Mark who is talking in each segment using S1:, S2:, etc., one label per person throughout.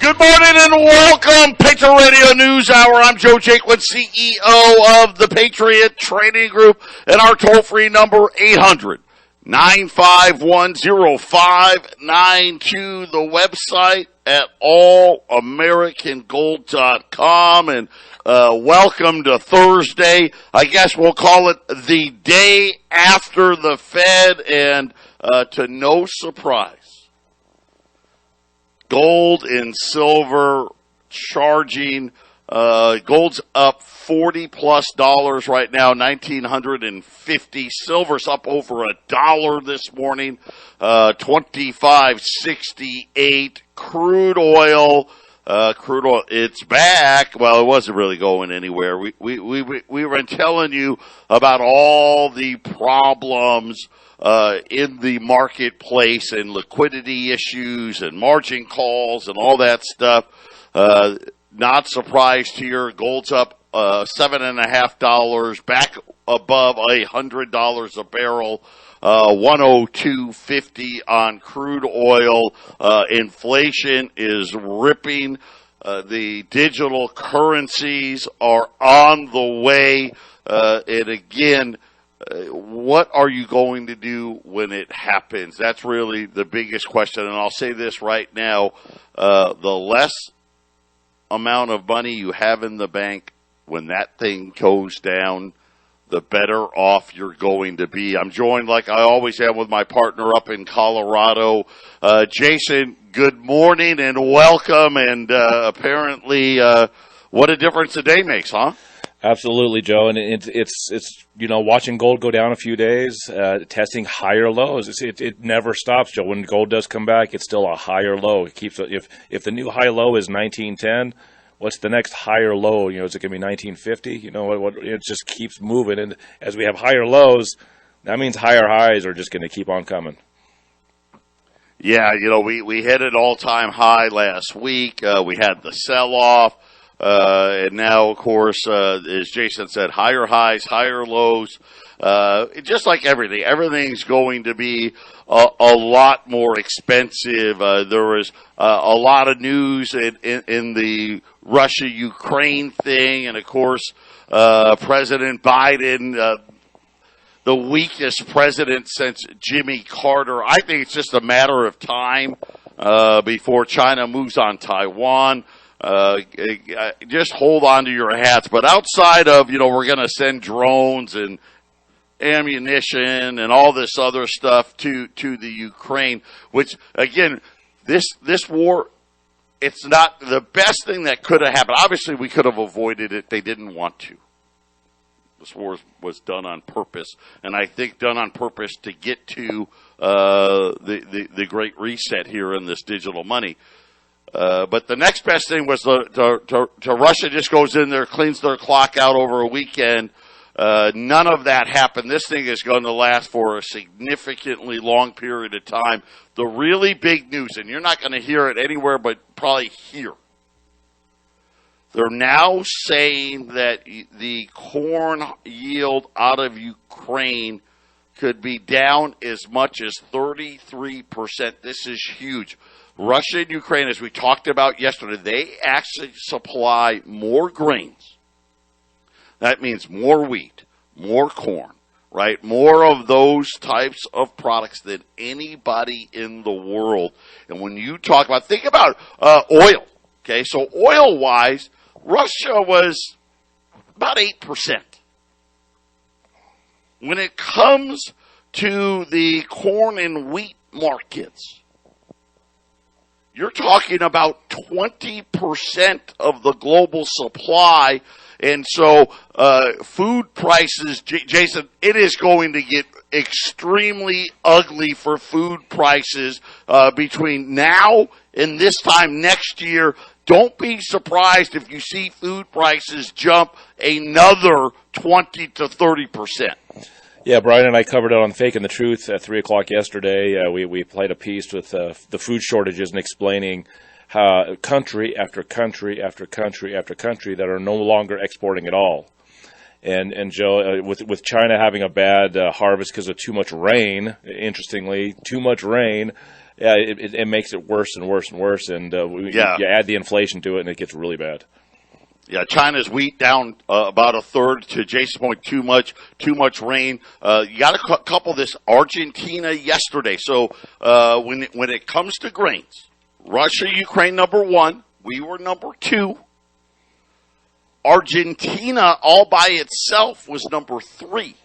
S1: Good morning and welcome, Patriot Radio News Hour. I'm Joe Jaquint, CEO of the Patriot Trading Group, and our toll-free number, 800-951-0592. The website at allamericangold.com, and welcome to Thursday. I guess we'll call it the day after the Fed, and to no surprise, gold and silver charging. Gold's up $40+ right now, $1,950. Silver's up over $1 this morning, 25.68. Crude oil, it's back. Well, it wasn't really going anywhere. We were telling you about all the problems in the marketplace and liquidity issues and margin calls and all that stuff. Not surprised here. Gold's up $7.50, back above $100 a barrel. 102.50 on crude oil. Inflation is ripping. The digital currencies are on the way. And again, what are you going to do when it happens? That's really the biggest question. And I'll say this right now, the less amount of money you have in the bank when that thing goes down, the better off you're going to be. I'm joined, like I always am, with my partner up in Colorado. Jason, good morning and welcome. And apparently, what a difference a day makes, huh?
S2: Absolutely, Joe, and it's watching gold go down a few days, testing higher lows. It never stops, Joe. When gold does come back, it's still a higher low. It keeps if the new high low is 1910, what's the next higher low? Is it going to be 1950? It just keeps moving, and as we have higher lows, that means higher highs are just going to keep on coming.
S1: Yeah, we hit an all-time high last week. We had the sell-off. And now, of course, as Jason said, higher highs, higher lows. Just like everything's going to be a lot more expensive. There was a lot of news in the Russia-Ukraine thing, and of course, President Biden, the weakest president since Jimmy Carter. I think it's just a matter of time before China moves on Taiwan. Just hold on to your hats. But outside of, we're going to send drones and ammunition and all this other stuff to the Ukraine, which, again, this war, it's not the best thing that could have happened. Obviously, we could have avoided it. They didn't want to. This war was done on purpose, and I think done on purpose to get to the Great Reset here in this digital money. But the next best thing was to Russia just goes in there, cleans their clock out over a weekend. None of that happened. This thing is going to last for a significantly long period of time. The really big news, and you're not going to hear it anywhere but probably here, they're now saying that the corn yield out of Ukraine could be down as much as 33%. This is huge. Russia and Ukraine, as we talked about yesterday, they actually supply more grains. That means more wheat, more corn, right? More of those types of products than anybody in the world. And when you talk about, think about oil, okay? So oil-wise, Russia was about 8%. When it comes to the corn and wheat markets, you're talking about 20% of the global supply. And so food prices, Jason, it is going to get extremely ugly for food prices between now and this time next year. Don't be surprised if you see food prices jump another 20 to 30%.
S2: Yeah, Brian and I covered it on Faking the Truth at 3 o'clock yesterday. We played a piece with the food shortages and explaining how country after country after country after country that are no longer exporting at all. And Joe, with China having a bad harvest because of too much rain, interestingly, too much rain, yeah, it makes it worse and worse and worse. And you add the inflation to it, and it gets really bad.
S1: Yeah, China's wheat down about a third. To Jason's point, too much rain. You got to couple this Argentina yesterday. So when it comes to grains, Russia, Ukraine number 1, we were number 2. Argentina all by itself was number 3.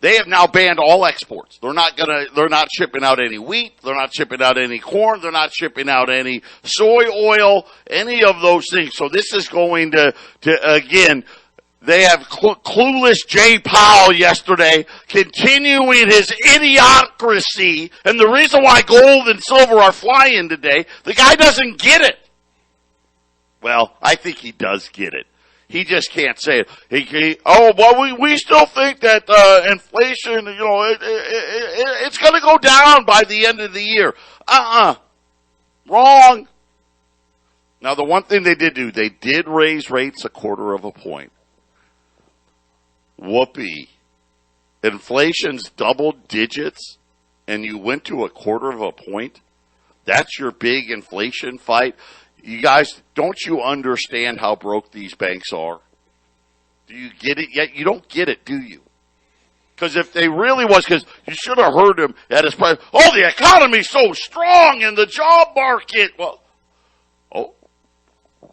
S1: They have now banned all exports. They're not shipping out any wheat. They're not shipping out any corn. They're not shipping out any soy oil, any of those things. So this is going to again, they have clueless Jay Powell yesterday continuing his idiocracy. And the reason why gold and silver are flying today, the guy doesn't get it. Well, I think he does get it. He just can't say it. We still think that inflation, it's going to go down by the end of the year. Wrong. Now, the one thing they did do, they did raise rates 0.25 point. Whoopee. Inflation's double digits, and you went to 0.25 point? That's your big inflation fight? You guys, don't you understand how broke these banks are? Do you get it yet? You don't get it, do you? Because if they really was, because you should have heard him at his price. Oh, the economy's so strong in the job market. Well,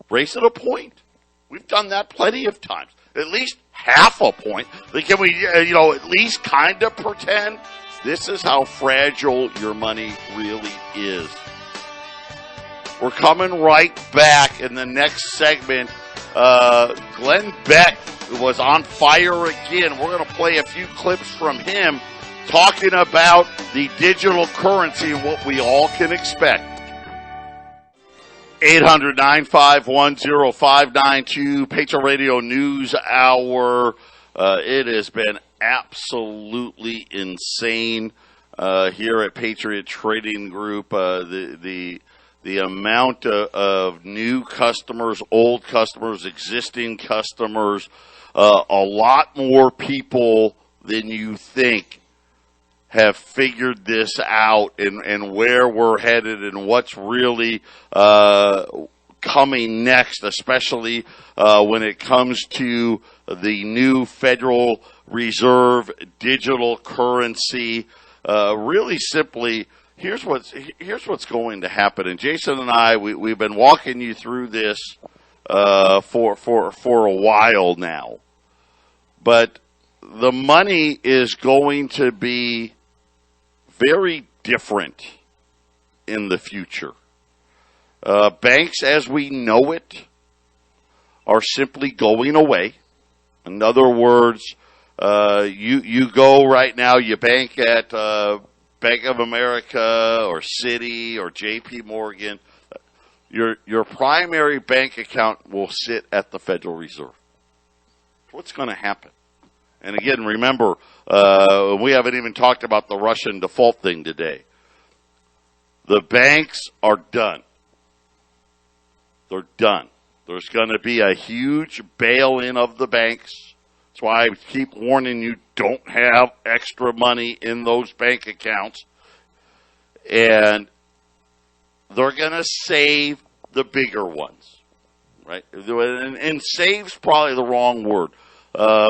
S1: raise it 1 point. We've done that plenty of times. At least 0.5 point. Can we, at least kind of pretend this is how fragile your money really is? We're coming right back in the next segment. Glenn Beck was on fire again. We're going to play a few clips from him talking about the digital currency and what we all can expect. 800-951-0592, Patriot Radio News Hour. It has been absolutely insane here at Patriot Trading Group. The amount of new customers, old customers, existing customers, a lot more people than you think have figured this out and where we're headed and what's really coming next, especially when it comes to the new Federal Reserve digital currency. Really simply, Here's what's going to happen, and Jason and I we've been walking you through this for a while now, but the money is going to be very different in the future. Banks, as we know it, are simply going away. In other words, you go right now, you bank at Bank of America or Citi or JP Morgan, your primary bank account will sit at the Federal Reserve. What's going to happen? And again, remember, we haven't even talked about the Russian default thing today. The banks are done. They're done. There's going to be a huge bail-in of the banks. That's why I keep warning you, don't have extra money in those bank accounts. And they're going to save the bigger ones, right? And save's probably the wrong word.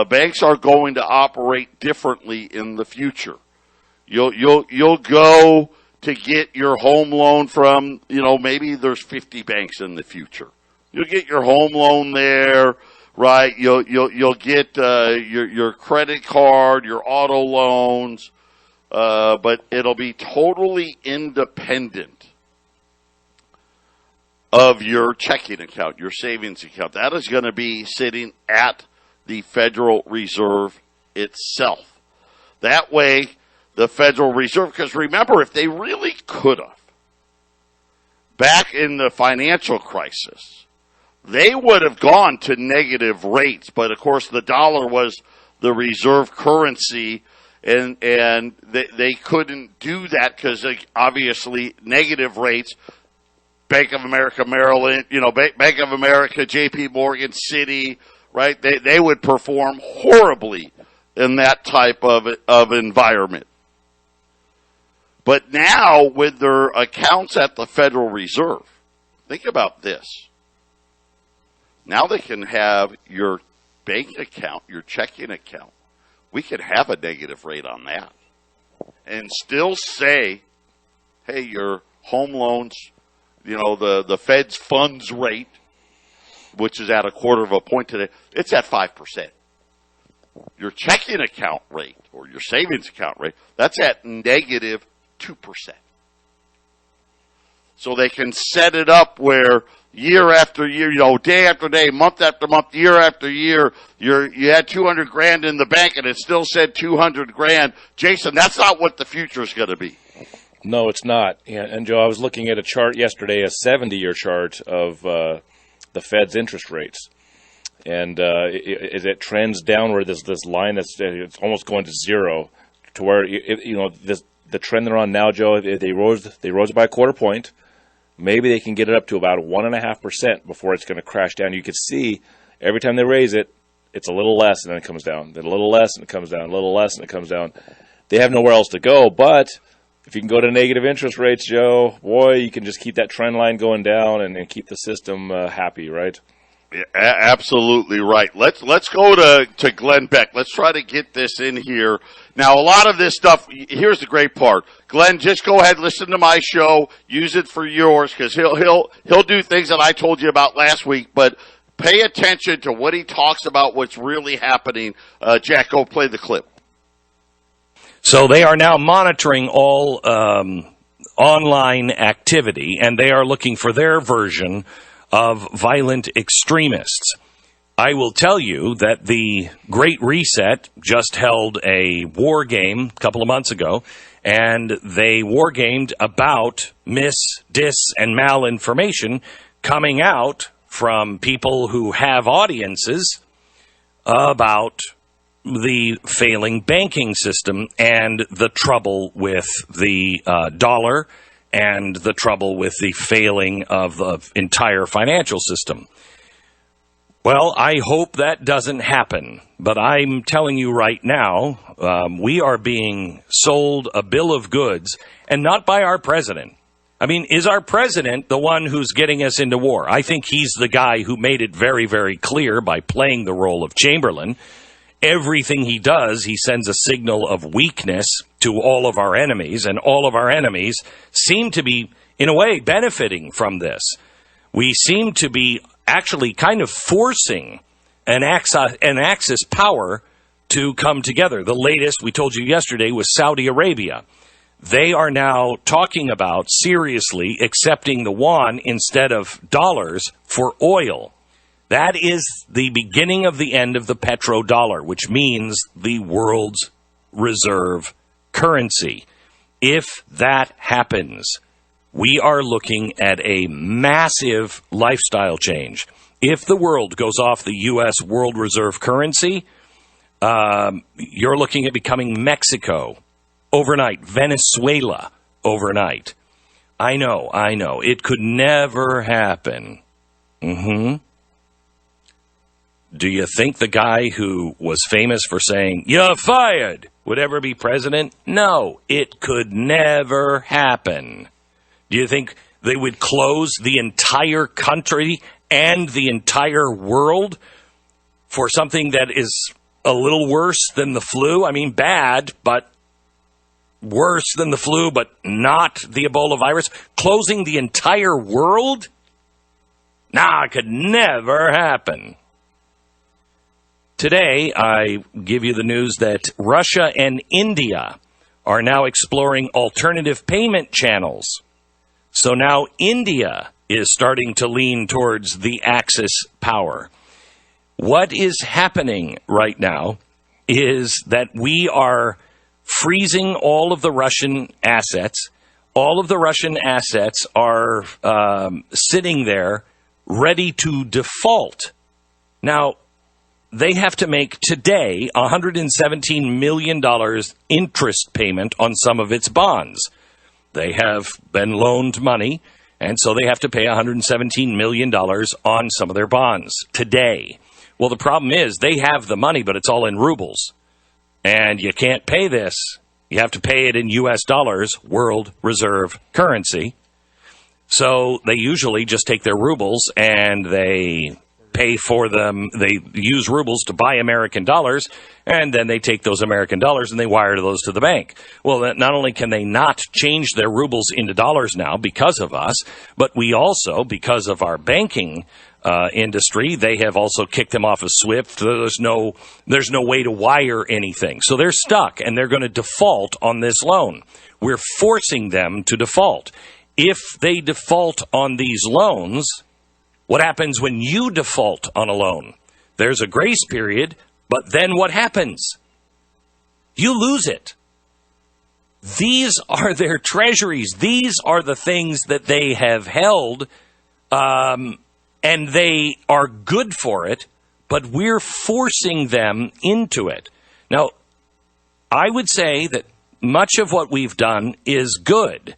S1: Banks are going to operate differently in the future. You'll go to get your home loan from, maybe there's 50 banks in the future. You'll get your home loan there. Right, you'll get your credit card, your auto loans, but it'll be totally independent of your checking account, your savings account. That is going to be sitting at the Federal Reserve itself. That way, the Federal Reserve, because remember, if they really could have, back in the financial crisis, they would have gone to negative rates, but of course the dollar was the reserve currency, and they couldn't do that because obviously negative rates. Bank of America, Merrill Lynch, Bank of America, JP Morgan, Citi, right? They would perform horribly in that type of environment. But now with their accounts at the Federal Reserve, think about this. Now they can have your bank account, your checking account. We could have a negative rate on that and still say, hey, your home loans, the Fed's funds rate, which is at 1/4 point today, it's at 5%. Your checking account rate or your savings account rate, that's at negative 2%. So they can set it up where year after year, day after day, month after month, year after year, you had $200,000 in the bank and it still said $200,000. Jason, that's not what the future is going to be.
S2: No, it's not. And Joe, I was looking at a chart yesterday, a 70-year chart of the Fed's interest rates. And as it trends downward, this line it's almost going to zero, to where the trend they're on now, Joe. They rose by 1/4 point. Maybe they can get it up to about 1.5% before it's going to crash down. You could see every time they raise it, it's a little less and then it comes down, then a little less and it comes down, a little less and it comes down. They have nowhere else to go. But if you can go to negative interest rates, Joe, boy, you can just keep that trend line going down and keep the system happy, right?
S1: Yeah, absolutely right. Let's go to Glenn Beck. Let's try to get this in here. Now, a lot of this stuff, here's the great part. Glenn, just go ahead, listen to my show, use it for yours, because he'll do things that I told you about last week, but pay attention to what he talks about, what's really happening. Jack, go play the clip.
S3: So they are now monitoring all online activity, and they are looking for their version of violent extremists. I will tell you that the Great Reset just held a war game a couple of months ago, and they war gamed about dis, and malinformation coming out from people who have audiences about the failing banking system and the trouble with the dollar and the trouble with the failing of the entire financial system. Well, I hope that doesn't happen, but I'm telling you right now, we are being sold a bill of goods, and not by our president. I mean, is our president the one who's getting us into war? I think he's the guy who made it very, very clear by playing the role of Chamberlain. Everything he does, he sends a signal of weakness to all of our enemies, and all of our enemies seem to be, in a way, benefiting from this. We seem to be actually kind of forcing an Axis power to come together. The latest, we told you yesterday, was Saudi Arabia. They are now talking about seriously accepting the yuan instead of dollars for oil. That is the beginning of the end of the petrodollar, which means the world's reserve currency. If that happens, we are looking at a massive lifestyle change. If the world goes off the U.S. world reserve currency, you're looking at becoming Mexico overnight, Venezuela overnight. I know. It could never happen. Do you think the guy who was famous for saying, "You're fired," would ever be president? No, it could never happen. Do you think they would close the entire country and the entire world for something that is a little worse than the flu? I mean, bad, but worse than the flu, but not the Ebola virus? Closing the entire world? Nah, it could never happen. Today, I give you the news that Russia and India are now exploring alternative payment channels. So now India is starting to lean towards the Axis power. What is happening right now is that we are freezing all of the Russian assets. All of the Russian assets are sitting there ready to default. Now, they have to make today $117 million interest payment on some of its bonds. They have been loaned money, and so they have to pay $117 million on some of their bonds today. Well, the problem is they have the money, but it's all in rubles. And you can't pay this You have to pay it in U.S. dollars, world reserve currency. So they usually just take their rubles and they pay for them. They use rubles to buy American dollars, and then they take those American dollars and they wire those to the bank. Well, not only can they not change their rubles into dollars now because of us, but we also, because of our banking industry, they have also kicked them off of SWIFT. There's no way to wire anything. So they're stuck, and they're going to default on this loan. We're forcing them to default. If they default on these loans, what happens when you default on a loan? There's a grace period, but then what happens? You lose it. These are their treasuries. These are the things that they have held, and they are good for it, but we're forcing them into it. Now, I would say that much of what we've done is good,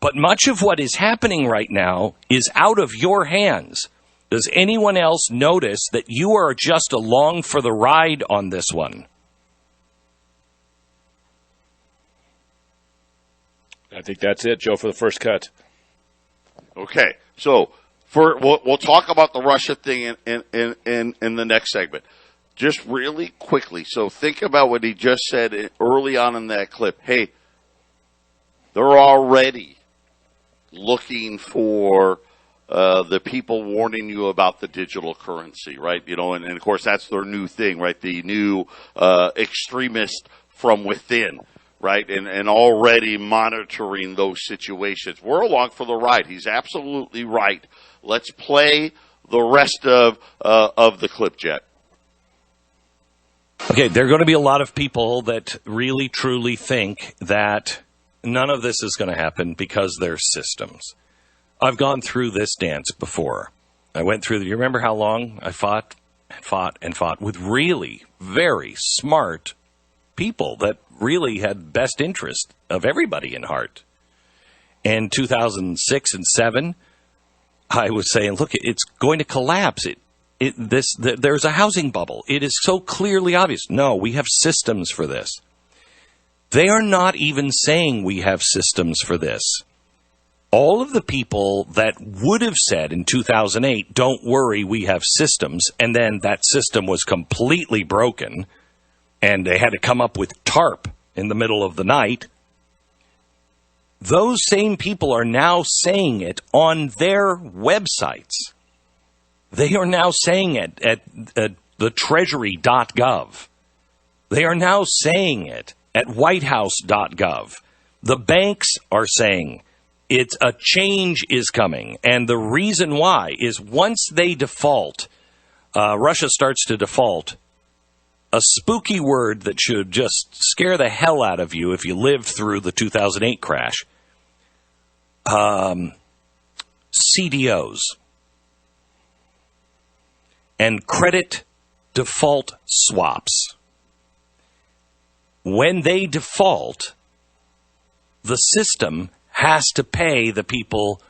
S3: but much of what is happening right now is out of your hands. Does anyone else notice that you are just along for the ride on this one?
S2: I think that's it, Joe, for the first cut.
S1: Okay, so we'll talk about the Russia thing in the next segment. Just really quickly, so think about what he just said early on in that clip. Hey, they're already looking for the people warning you about the digital currency, right? You know, and of course that's their new thing, right? The new extremist from within, right? And already monitoring those situations. We're along for the ride. He's absolutely right. Let's play the rest of the clip, Jet.
S3: Okay, there are going to be a lot of people that really truly think that none of this is going to happen because they're systems. I've gone through this dance before. I went through, you remember how long I fought with really very smart people that really had best interest of everybody in heart. In 2006 and 7, I was saying, look, it's going to collapse. There's a housing bubble. It is so clearly obvious. No, we have systems for this. They are not even saying we have systems for this. All of the people that would have said in 2008, don't worry, we have systems, and then that system was completely broken, and they had to come up with TARP in the middle of the night, those same people are now saying it on their websites. They are now saying it at the treasury.gov. They are now saying it at whitehouse.gov. The banks are saying a change is coming. And the reason why is once they default, Russia starts to default, a spooky word that should just scare the hell out of you if you lived through the 2008 crash. CDOs and credit default swaps. When they default, the system has to pay the people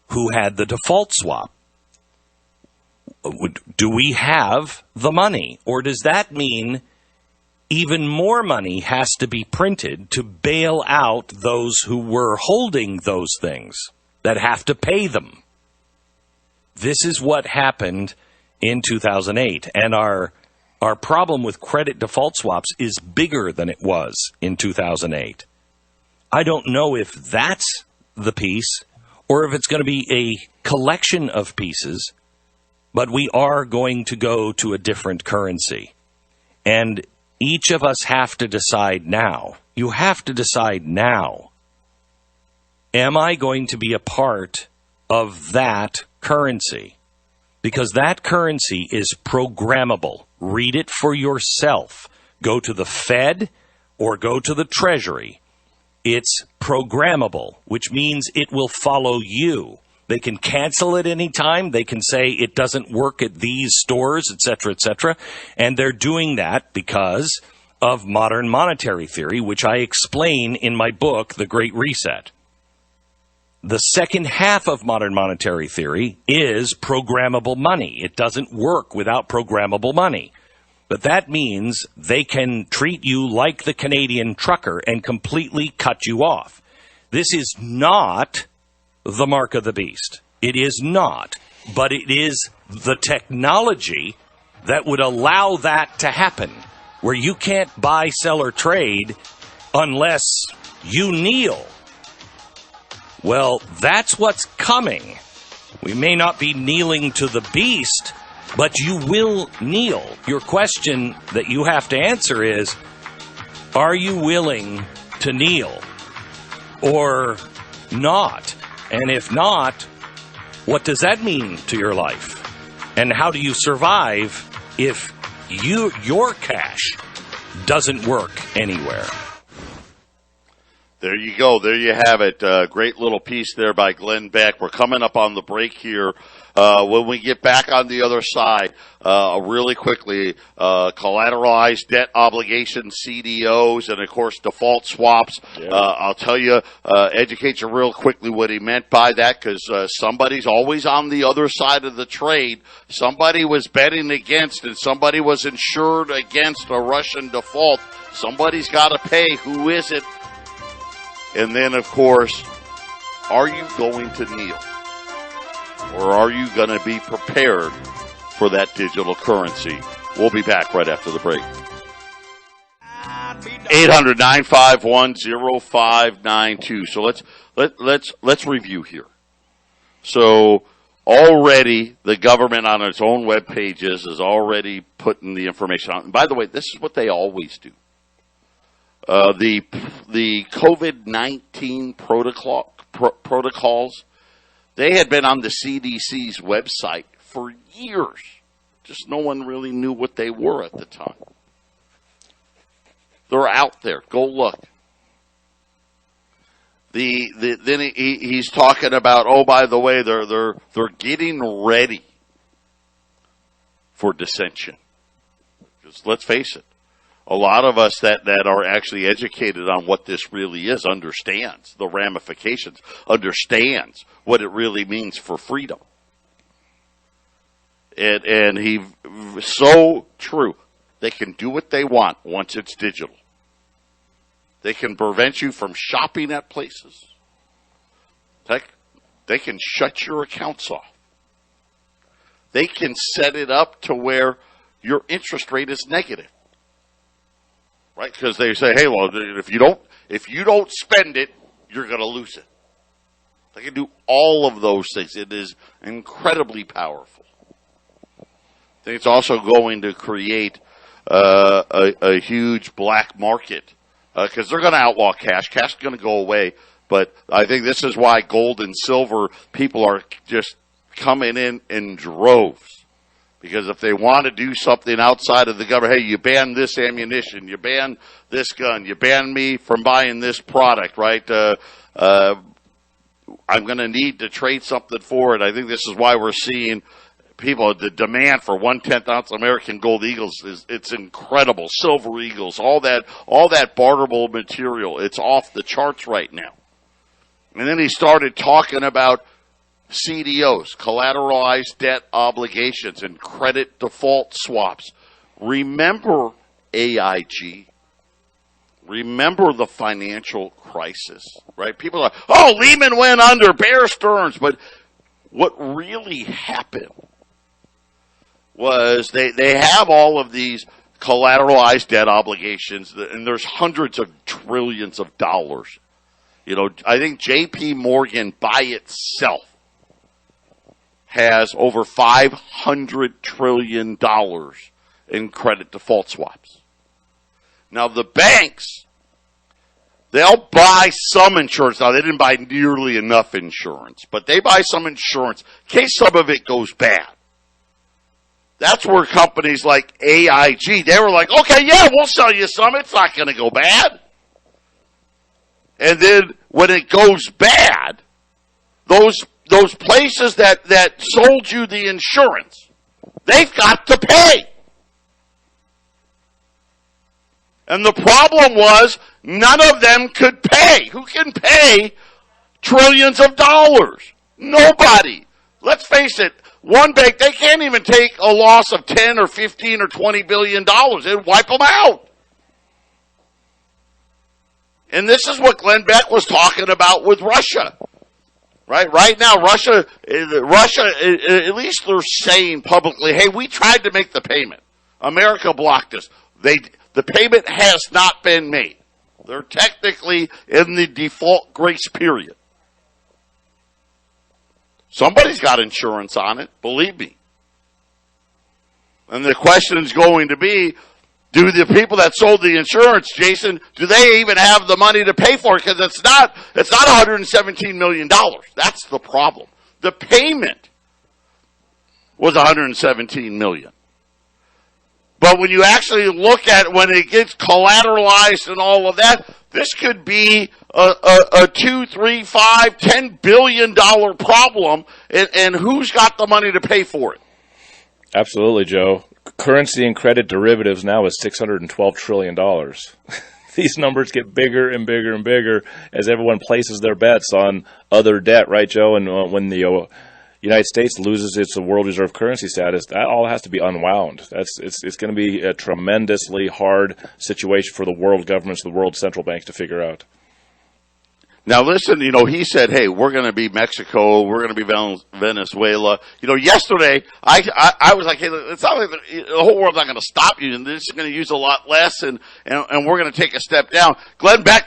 S3: who had the default swap. Do we have the money? Or does that mean even more money has to be printed to bail out those who were holding those things that have to pay them? This is what happened in 2008. And our problem with credit default swaps is bigger than it was in 2008. I don't know if that's the piece or if it's going to be a collection of pieces, but we are going to go to a different currency. And each of us have to decide now. You have to decide now. Am I going to be a part of that currency? Because that currency is programmable. Read it for yourself. Go to the Fed or go to the Treasury. It's programmable, which means it will follow you. They can cancel it anytime. They can say it doesn't work at these stores, etc., etc. And they're doing that because of modern monetary theory, which I explain in my book, The Great Reset. The second half of modern monetary theory is programmable money. It doesn't work without programmable money. but that means they can treat you like the Canadian trucker and completely cut you off. This is not the mark of the beast. It is not, but it is the technology that would allow that to happen, where you can't buy, sell, or trade unless you kneel. Well, that's what's coming. We may not be kneeling to the beast, but you will kneel. Your question that you have to answer is, are you willing to kneel or not? And if not, what does that mean to your life? And how do you survive if your cash doesn't work anywhere?
S1: There you go. There you have it. Great little piece there by Glenn Beck. We're coming up on the break here. When we get back on the other side, really quickly, collateralized debt obligations, CDOs, and, of course, default swaps. Yeah. I'll tell you, educate you real quickly what he meant by that, because somebody's always on the other side of the trade. Somebody was betting against and somebody was insured against a Russian default. Somebody's got to pay. Who is it? And then, of course, are you going to kneel? Or are you going to be prepared for that digital currency? We'll be back right after the break. 800-951-0592. So let's review here. So already the government on its own web pages is already putting the information on. And by the way, this is what they always do. The COVID-19 protocols, they had been on the CDC's website for years. Just no one really knew what they were at the time. They're out there. Go look. Then he's talking about, oh, by the way, they're getting ready for dissension. Because let's face it, a lot of us that are actually educated on what this really is understands the ramifications, understands what it really means for freedom. And he so true. They can do what they want once it's digital. They can prevent you from shopping at places. They can shut your accounts off. They can set it up to where your interest rate is negative. Right? Because they say, hey, well, if you don't spend it, you're going to lose it. They can do all of those things. It is incredibly powerful. I think it's also going to create a huge black market because they're going to outlaw cash. Cash is going to go away. But I think this is why gold and silver people are just coming in droves. Because if they want to do something outside of the government, hey, you ban this ammunition, you ban this gun, you ban me from buying this product, right? I'm going to need to trade something for it. I think this is why we're seeing people, the demand for 1/10 ounce American gold eagles it's incredible. Silver eagles, all that barterable material, it's off the charts right now. And then he started talking about CDOs, collateralized debt obligations, and credit default swaps. Remember AIG. Remember the financial crisis, right? People are, oh, Lehman went under, Bear Stearns. But what really happened was they have all of these collateralized debt obligations, and there's hundreds of trillions of dollars. You know, I think J.P. Morgan by itself has over $500 trillion in credit default swaps. Now, the banks, they'll buy some insurance. Now, they didn't buy nearly enough insurance, but they buy some insurance in case some of it goes bad. That's where companies like AIG, they were like, okay, yeah, we'll sell you some. It's not going to go bad. And then when it goes bad, those places that sold you the insurance, they've got to pay. And the problem was none of them could pay. Who can pay trillions of dollars? Nobody. Let's face it, one bank, they can't even take a loss of 10 or 15 or $20 billion. It'd wipe them out. And this is what Glenn Beck was talking about with Russia. Right now, Russia, at least they're saying publicly, hey, we tried to make the payment. America blocked us. The payment has not been made. They're technically in the default grace period. Somebody's got insurance on it, believe me. And the question is going to be, do the people that sold the insurance, Jason, do they even have the money to pay for it? Because it's not $117 million. That's the problem. The payment was $117 million. But when you actually look at it, when it gets collateralized and all of that, this could be a $2, $3, $5, $10 billion problem. And who's got the money to pay for it?
S2: Absolutely, Joe. Currency and credit derivatives now is $612 trillion. These numbers get bigger and bigger and bigger as everyone places their bets on other debt, right, Joe? And when the United States loses its world reserve currency status, that all has to be unwound. It's going to be a tremendously hard situation for the world governments, the world central banks to figure out.
S1: Now, listen, he said, hey, we're going to be Mexico, we're going to be Venezuela. Yesterday, I was like, hey, it's not like the whole world's not going to stop you, and this is going to use a lot less, and we're going to take a step down. Glenn Beck,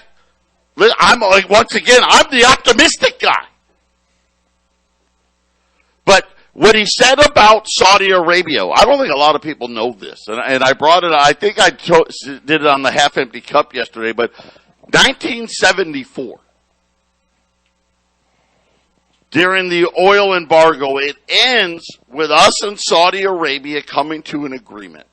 S1: I'm like, once again, I'm the optimistic guy. But what he said about Saudi Arabia, I don't think a lot of people know this, and I brought it, I think I did it on the half-empty cup yesterday, but 1974, during the oil embargo, it ends with us and Saudi Arabia coming to an agreement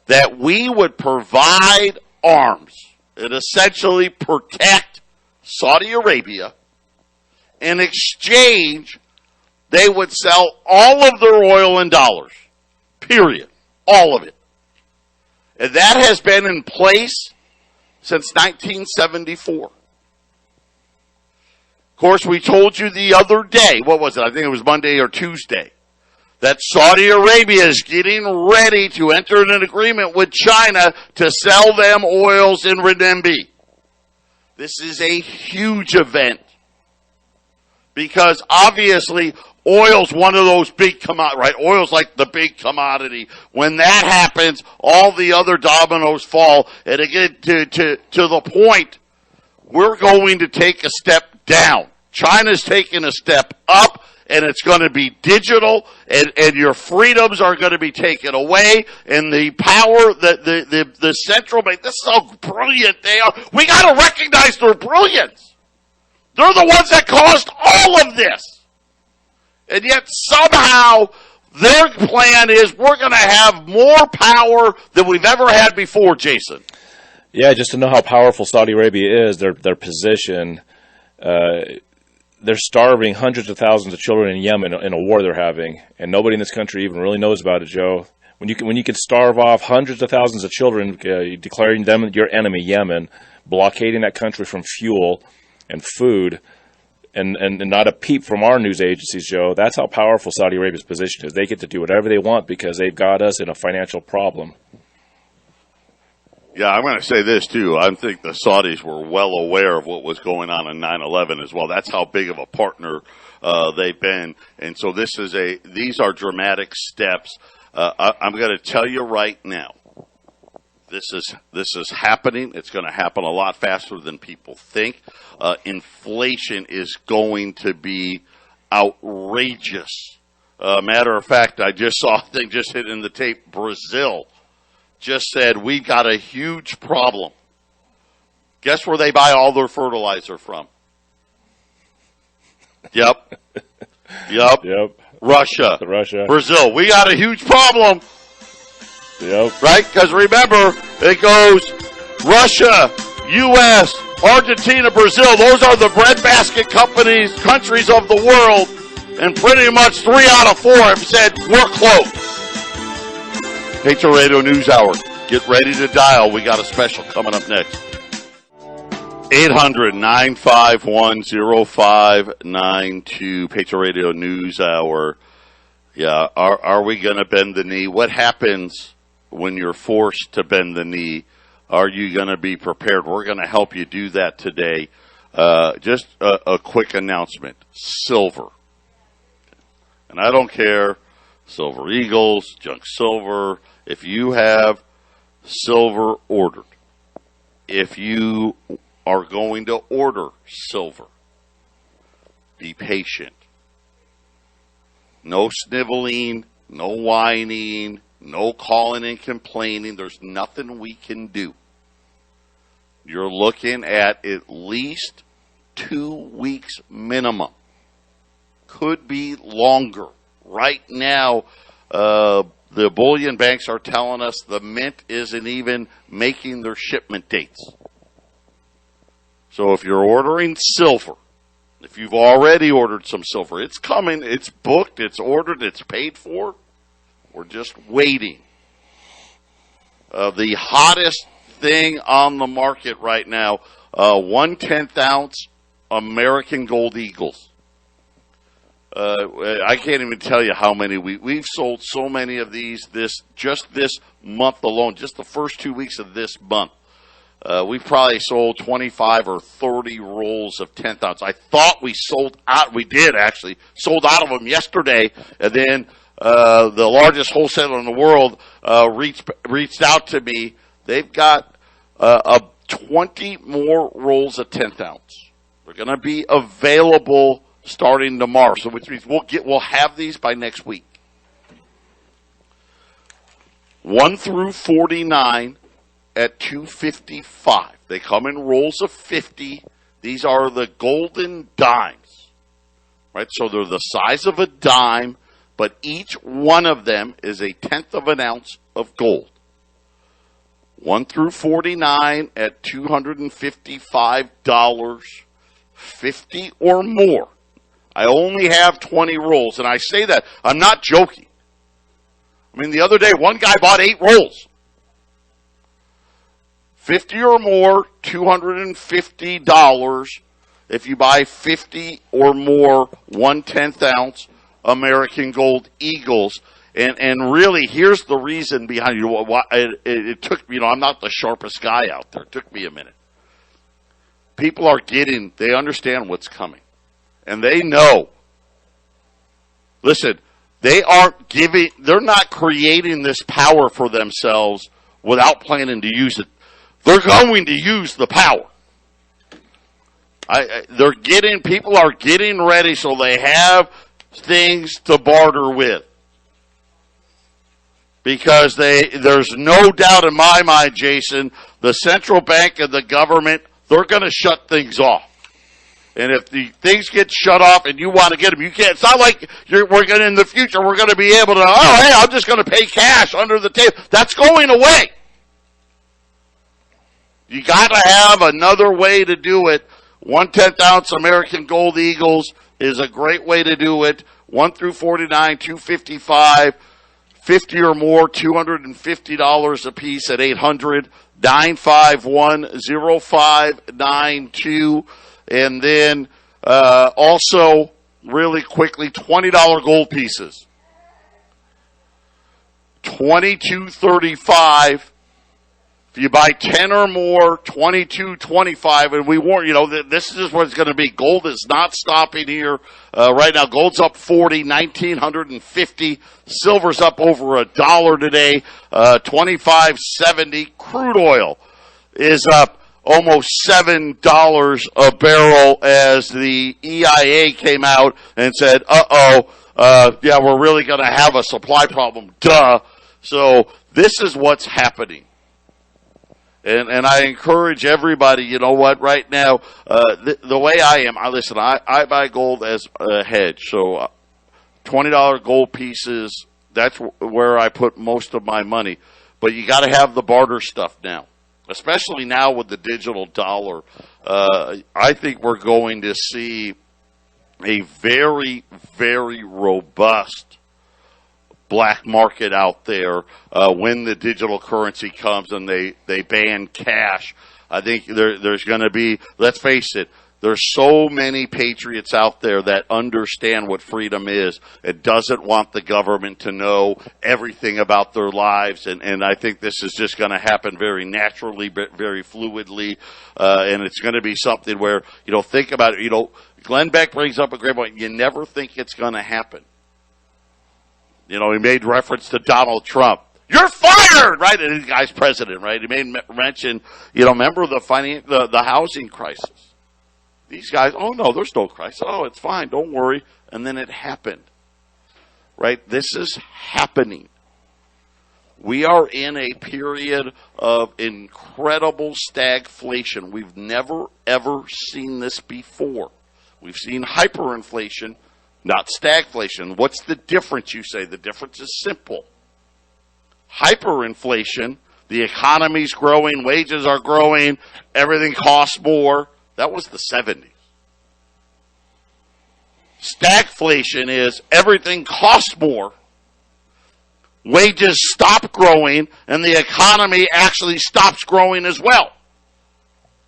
S1: that we would provide arms and essentially protect Saudi Arabia. In exchange, they would sell all of their oil in dollars. Period. All of it. And that has been in place since 1974. Of course, we told you the other day, what was it? I think it was Monday or Tuesday, that Saudi Arabia is getting ready to enter an agreement with China to sell them oils in renminbi. This is a huge event because obviously oil's one of those big commodities, right? Oil's like the big commodity. When that happens, all the other dominoes fall. And again, to the point, we're going to take a step down. China's taking a step up, and it's going to be digital, and your freedoms are going to be taken away, and the power, the central bank, this is how brilliant they are. We got to recognize their brilliance. They're the ones that caused all of this. And yet somehow their plan is we're going to have more power than we've ever had before, Jason.
S2: Yeah, just to know how powerful Saudi Arabia is, their position, they're starving hundreds of thousands of children in Yemen in a war they're having, and nobody in this country even really knows about it, Joe. When you can starve off hundreds of thousands of children, declaring them your enemy, Yemen, blockading that country from fuel and food, and not a peep from our news agencies, Joe. That's how powerful Saudi Arabia's position is. They get to do whatever they want because they've got us in a financial problem.
S1: Yeah, I'm going to say this, too. I think the Saudis were well aware of what was going on in 9/11 as well. That's how big of a partner they've been. And so these are dramatic steps. I'm going to tell you right now, this is happening. It's going to happen a lot faster than people think. Inflation is going to be outrageous. Matter of fact, I just saw a thing just hit in the tape. Brazil just said, we've got a huge problem. Guess where they buy all their fertilizer from? Yep. Russia. Brazil. We got a huge problem.
S2: Yep.
S1: Right? Because remember, it goes Russia, U.S., Argentina, Brazil. Those are the breadbasket countries of the world. And pretty much 3 out of 4 have said, we're closed. Patriot Radio News Hour. Get ready to dial. We got a special coming up next. 800-951-0592. Patriot Radio News Hour. Yeah, are we going to bend the knee? What happens when you're forced to bend the knee? Are you going to be prepared? We're going to help you do that today. Just a quick announcement. Silver. And I don't care, Silver Eagles, Junk Silver, if you have silver ordered, if you are going to order silver, be patient. No sniveling, no whining, no calling and complaining. There's nothing we can do. You're looking at least 2 weeks minimum. Could be longer. Right now, the bullion banks are telling us the mint isn't even making their shipment dates. So if you're ordering silver, if you've already ordered some silver, it's coming, it's booked, it's ordered, it's paid for. We're just waiting. The hottest thing on the market right now, 1/10 ounce American Gold Eagles. I can't even tell you how many we've sold so many of these this month alone, just the first 2 weeks of this month. We've probably sold 25 or 30 rolls of 10th ounce. I thought we sold out of them yesterday, and then the largest wholesaler in the world reached out to me. They've got 20 more rolls of 10th ounce. They're going to be available starting tomorrow, so which means we'll have these by next week. 1 through 49 at $2.55. They come in rolls of 50. These are the golden dimes, right? So they're the size of a dime, but each one of them is 1/10 of an ounce of gold. 1 through 49 at $255, 50 or more. I only have 20 rolls, and I say that. I'm not joking. I mean, the other day, one guy bought 8 rolls. 50 or more, $250 if you buy 50 or more 1/10 ounce American Gold Eagles. And really, here's the reason behind it. It took me, I'm not the sharpest guy out there. It took me a minute. People they understand what's coming. And they know. Listen, they're not creating this power for themselves without planning to use it. They're going to use the power. People are getting ready so they have things to barter with. Because there's no doubt in my mind, Jason, the central bank and the government, they're going to shut things off. And if the things get shut off and you want to get them, you can't. It's not like in the future we're going to be able to, I'm just going to pay cash under the table. That's going away. You got to have another way to do it. 1/10 ounce American Gold Eagles is a great way to do it. 1 through 49, $255. 50 or more, $250 a piece at 800-951-0592. And then also, really quickly, $20 gold pieces. $22.35. If you buy 10 or more, $22.25. And we warn this is what it's going to be. Gold is not stopping here. Right now, gold's up 40, 1,950. Silver's up over $1 today, 25.70. Crude oil is up almost $7 a barrel as the EIA came out and said, we're really going to have a supply problem. Duh. So this is what's happening. And I encourage everybody, you know what, right now, the way I am, I buy gold as a hedge. So $20 gold pieces, that's where I put most of my money. But you got to have the barter stuff now, especially now with the digital dollar. I think we're going to see a very, very robust black market out there when the digital currency comes and they ban cash. I think there's going to be, let's face it, There's so many patriots out there that understand what freedom is and doesn't want the government to know everything about their lives. And I think this is just going to happen very naturally, but very fluidly. And it's going to be something where, think about it. Glenn Beck brings up a great point. You never think it's going to happen. He made reference to Donald Trump. You're fired, right? And the guy's president, right? He made mention, remember the housing crisis. These guys, oh, no, there's no crisis. Oh, it's fine. Don't worry. And then it happened, right? This is happening. We are in a period of incredible stagflation. We've never, ever seen this before. We've seen hyperinflation, not stagflation. What's the difference, you say? The difference is simple. Hyperinflation, the economy's growing, wages are growing, everything costs more. That was the 70s. Stagflation is everything costs more, wages stop growing, and the economy actually stops growing as well.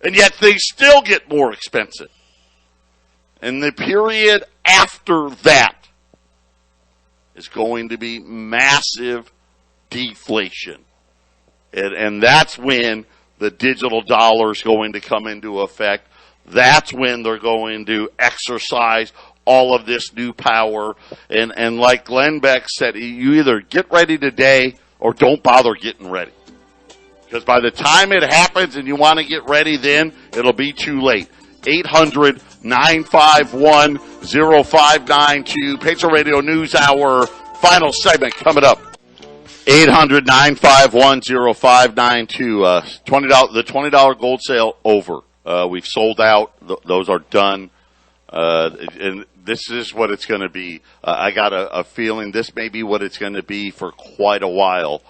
S1: And yet they still get more expensive. And the period after that is going to be massive deflation. And that's when the digital dollar is going to come into effect. That's when they're going to exercise all of this new power. And like Glenn Beck said, you either get ready today or don't bother getting ready. Because by the time it happens and you want to get ready then, it'll be too late. 800-951-0592. Patriot Radio News Hour. Final segment coming up. 800-951-0592. The $20 gold sale over. We've sold out. Those are done. And this is what it's going to be. I got a feeling this may be what it's going to be for quite a while.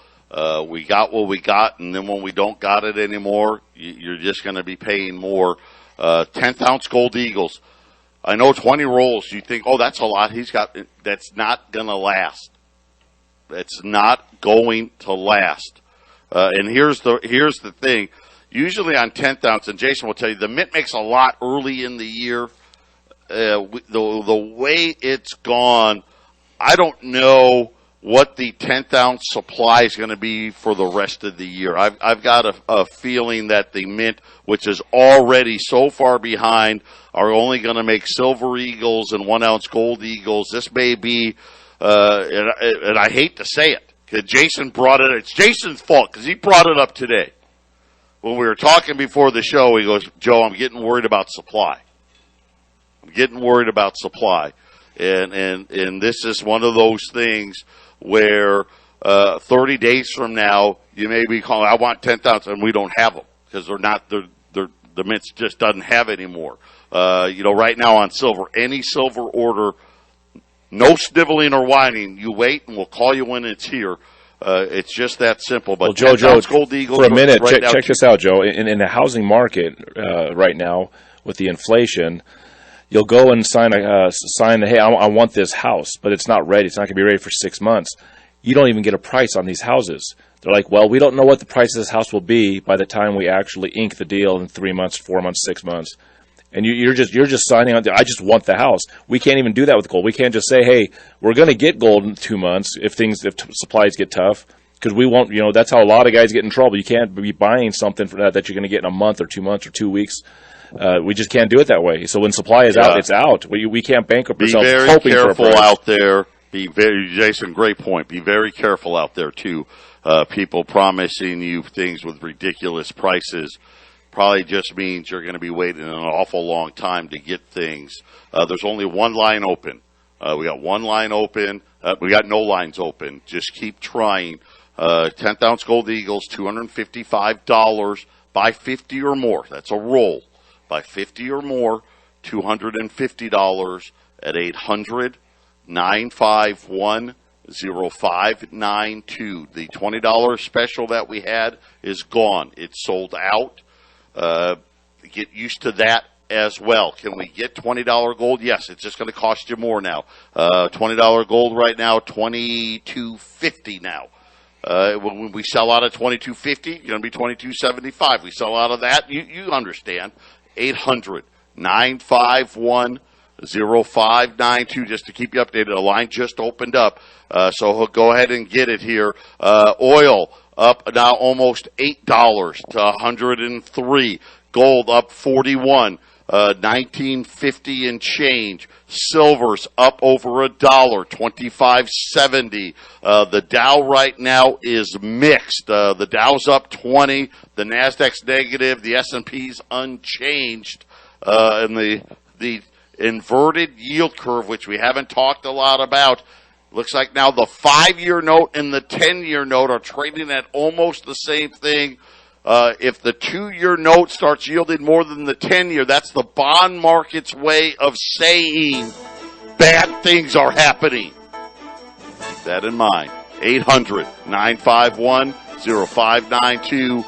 S1: We got what we got, and then when we don't got it anymore, you're just going to be paying more. 10th ounce gold eagles. I know 20 rolls. You think, oh, that's a lot. That's not going to last. It's not going to last. And here's the thing. Usually on 10th ounce, and Jason will tell you, the mint makes a lot early in the year. The way it's gone, I don't know what the 10th ounce supply is going to be for the rest of the year. I've got a feeling that the mint, which is already so far behind, are only going to make silver eagles and 1 ounce gold eagles. This may be, and I hate to say it, because Jason brought it. It's Jason's fault because he brought it up today. When we were talking before the show, he goes, Joe, I'm getting worried about supply. And this is one of those things where 30 days from now, you may be calling, I want 10,000, and we don't have them because the mint just doesn't have anymore. Right now on silver, any silver order, no sniveling or whining. You wait, and we'll call you when it's here. It's just that simple. But
S2: Joe, Gold Eagles for a minute, check this out, Joe. In the housing market right now, with the inflation, you'll go and sign hey, I want this house, but it's not ready. It's not going to be ready for 6 months. You don't even get a price on these houses. They're like, well, we don't know what the price of this house will be by the time we actually ink the deal in 3 months, 4 months, 6 months. And you're just signing on. I just want the house. We can't even do that with gold. We can't just say, hey, we're going to get gold in 2 months if supplies get tough, because we won't. That's how a lot of guys get in trouble. You can't be buying something for that you're going to get in a month or 2 months or 2 weeks. We just can't do it that way. So when supply is out, it's out. We can't bankrupt ourselves hoping for a price. Be very careful out there. Jason, great point. Be very careful out there too. People promising you things with ridiculous prices probably just means you're going to be waiting an awful long time to get things. There's only one line open. We got one line open. We got no lines open. Just keep trying. 10th ounce gold eagles, $255. Buy 50 or more. That's a roll. Buy 50 or more, $250 at 800-951-0592. The $20 special that we had is gone. It's sold out. Get used to that as well. Can we get $20 gold? Yes, it's just going to cost you more now. $20 gold right now, $22.50 now. When we sell out at $22.50, you're going to be $22.75. We sell out of that, you understand.
S1: 800-951-0592, just to keep you updated. The line just opened up, so go ahead and get it here. Oil up now almost $8 to $103. Gold up 41, 1950 and change. Silver's up over $1, 25.70. The Dow right now is mixed. The Dow's up 20, the Nasdaq's negative, the S&P's unchanged, and the inverted yield curve, which we haven't talked a lot about. Looks like now the 5-year note and the 10-year note are trading at almost the same thing. If the 2-year note starts yielding more than the 10-year, that's the bond market's way of saying bad things are happening. Keep that in mind. 800-951-0592.